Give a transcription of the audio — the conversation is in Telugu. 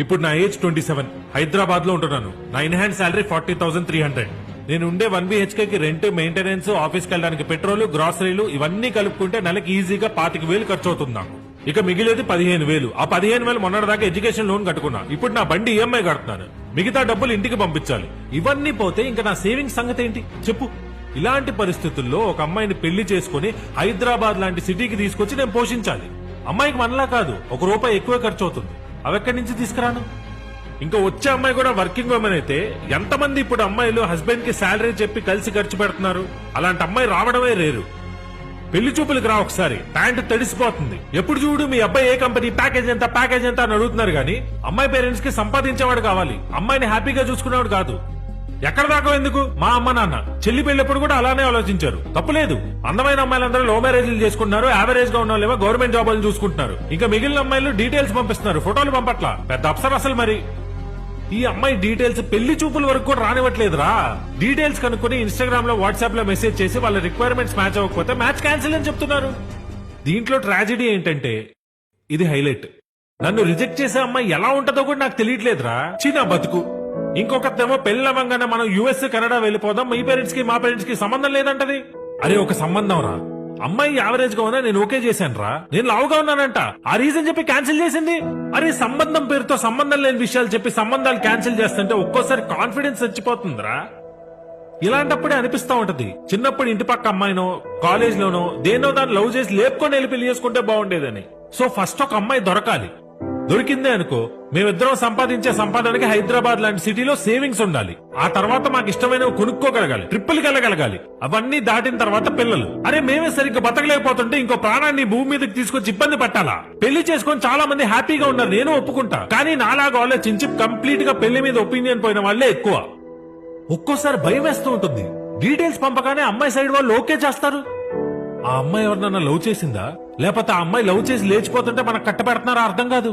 ఇప్పుడు నా ఏజ్ 27, హైదరాబాద్ లో ఉంటున్నాను. నా ఇన్ హ్యాండ్ శాలరీ 40,300. నేను ఉండే 1 BHK కి రెంట్, మెయింటెనెన్స్, ఆఫీస్కి వెళ్ళడానికి పెట్రోల్, గ్రాసరీలు ఇవన్నీ కలుపుకుంటే నెలకి ఈజీగా 25,000 ఖర్చు అవుతుంది నాకు. ఇక మిగిలేది 15,000. ఆ 15,000 మొన్నటిదాకా ఎడ్యుకేషన్ లోన్ కట్టుకున్నా. ఇప్పుడు నా బండి ఈఎంఐ కడుతున్నాను. మిగతా డబ్బులు ఇంటికి పంపించాలి. ఇవన్నీ పోతే ఇంకా నా సేవింగ్స్ సంగతి ఏంటి చెప్పు. ఇలాంటి పరిస్థితుల్లో ఒక అమ్మాయిని పెళ్లి చేసుకుని హైదరాబాద్ లాంటి సిటీకి తీసుకొచ్చి నేను పోషించాలి. అమ్మాయికి మనలా కాదు, ₹1 ఎక్కువ ఖర్చు అవుతుంది. అవెక్కడి నుంచి తీసుకురాను? ఇంకా వచ్చే అమ్మాయి కూడా వర్కింగ్ ఉమెన్ అయితే ఎంతమంది ఇప్పుడు అమ్మాయిలు హస్బెండ్ కి శాలరీ చెప్పి కలిసి ఖర్చు పెడుతున్నారు? అలాంటి అమ్మాయి రావడమే రేరు. పెళ్లి చూపులకు రా ఒకసారి, ప్యాంటు తడిసిపోతుంది. ఎప్పుడు చూడు మీ అబ్బాయి ఏ కంపెనీ, ప్యాకేజ్ ఎంత అని అడుగుతున్నారు గానీ అమ్మాయి పేరెంట్స్ కి సంపాదించేవాడు కావాలి, అమ్మాయిని హ్యాపీగా చూసుకునేవాడు కాదు. ఎక్కడ దాకా ఎందుకు? మా అమ్మ నాన్న చెల్లి పెళ్ళప్పుడు కూడా అలానే ఆలోచించారు. తప్పులేదు. అందమైన అమ్మాయిలందరూ లవ్ మ్యారేజ్లు చేసుకుంటున్నారు. యావరేజ్ గా ఉన్న వాళ్ళేమో గవర్నమెంట్ జాబులు చూసుకుంటున్నారు. ఇంకా మిగిలిన అమ్మాయిలు డీటెయిల్స్ పంపిస్తున్నారు, ఫోటోలు పంపట్లా. పెద్ద అప్సర్ అసలు. మరి ఈ అమ్మాయి డీటెయిల్స్ పెళ్లి చూపుల వరకు కూడా రానివ్వట్లేదురా. డీటెయిల్స్ కనుక్కొని ఇన్స్టాగ్రామ్ లో, వాట్సాప్ లో మెసేజ్ చేసి వాళ్ళ రిక్వైర్మెంట్స్ మ్యాచ్ అవ్వకపోతే మ్యాచ్ క్యాన్సిల్ అని చెప్తున్నారు. దీంట్లో ట్రాజెడీ ఏంటంటే ఇది హైలైట్. నన్ను రిజెక్ట్ చేసే అమ్మాయి ఎలా ఉంటుందో కూడా నాకు తెలియట్లేదురా. చిన్న బతుకు. ఇంకొకతేమో పెళ్ళవంగానే మనం యుఎస్, కెనడా వెళ్ళిపోదాం, మీ పేరెంట్స్ కి మా పేరెంట్స్ కి సంబంధం లేదంటది. అరే ఒక సంబంధం రా. అమ్మాయి యావరేజ్ గా ఉన్నా నేను ఓకే చేశాను రా. నేను లావుగా ఉన్నానంట, ఆ రీజన్ చెప్పి క్యాన్సిల్ చేసింది. అరే సంబంధం పేరుతో సంబంధం లేని విషయాలు చెప్పి సంబంధాలు క్యాన్సిల్ చేస్తుంటే ఒక్కోసారి కాన్ఫిడెన్స్ చచ్చిపోతుందిరా. ఇలాంటప్పుడే అనిపిస్తా ఉంటది, చిన్నప్పుడు ఇంటి పక్క అమ్మాయినో, కాలేజ్ లోనో దేనో దాన్ని లవ్ చేసి లేపుకొని వెళ్ళి పెళ్లి చేసుకుంటే బాగుండేదని. సో ఫస్ట్ ఒక అమ్మాయి దొరకాలి. దొరికిందే అనుకో, మేమిద్దరం సంపాదించే సంపాదనకి హైదరాబాద్ లాంటి సిటీలో సేవింగ్స్ ఉండాలి. ఆ తర్వాత మాకు ఇష్టమైనవి కొనుక్కోగలగాలి, ట్రిప్పులకి వెళ్ళగలగాలి. అవన్నీ దాటిన తర్వాత పిల్లలు. అరే మేమే సరిగ్గా బతకలేకపోతుంటే ఇంకో ప్రాణాన్ని భూమి మీదకి తీసుకొచ్చి ఇబ్బంది పెట్టాలా? పెళ్లి చేసుకొని చాలా మంది హ్యాపీగా ఉన్నారు, నేను ఒప్పుకుంటా. కానీ నాలాగా ఆలోచించి కంప్లీట్ గా పెళ్లి మీద ఒపీనియన్ పోయిన వాళ్లే ఎక్కువ. ఒక్కోసారి భయం వేస్తూ ఉంటుంది. డీటెయిల్స్ పంపగానే అమ్మాయి సైడ్ వాళ్ళు ఓకే చేస్తారు. ఆ అమ్మాయి ఎవరినన్నా లవ్ చేసిందా, లేకపోతే ఆ అమ్మాయి లవ్ చేసి లేచిపోతుంటే మనకు కట్టబెడుతున్నారా అర్థం కాదు.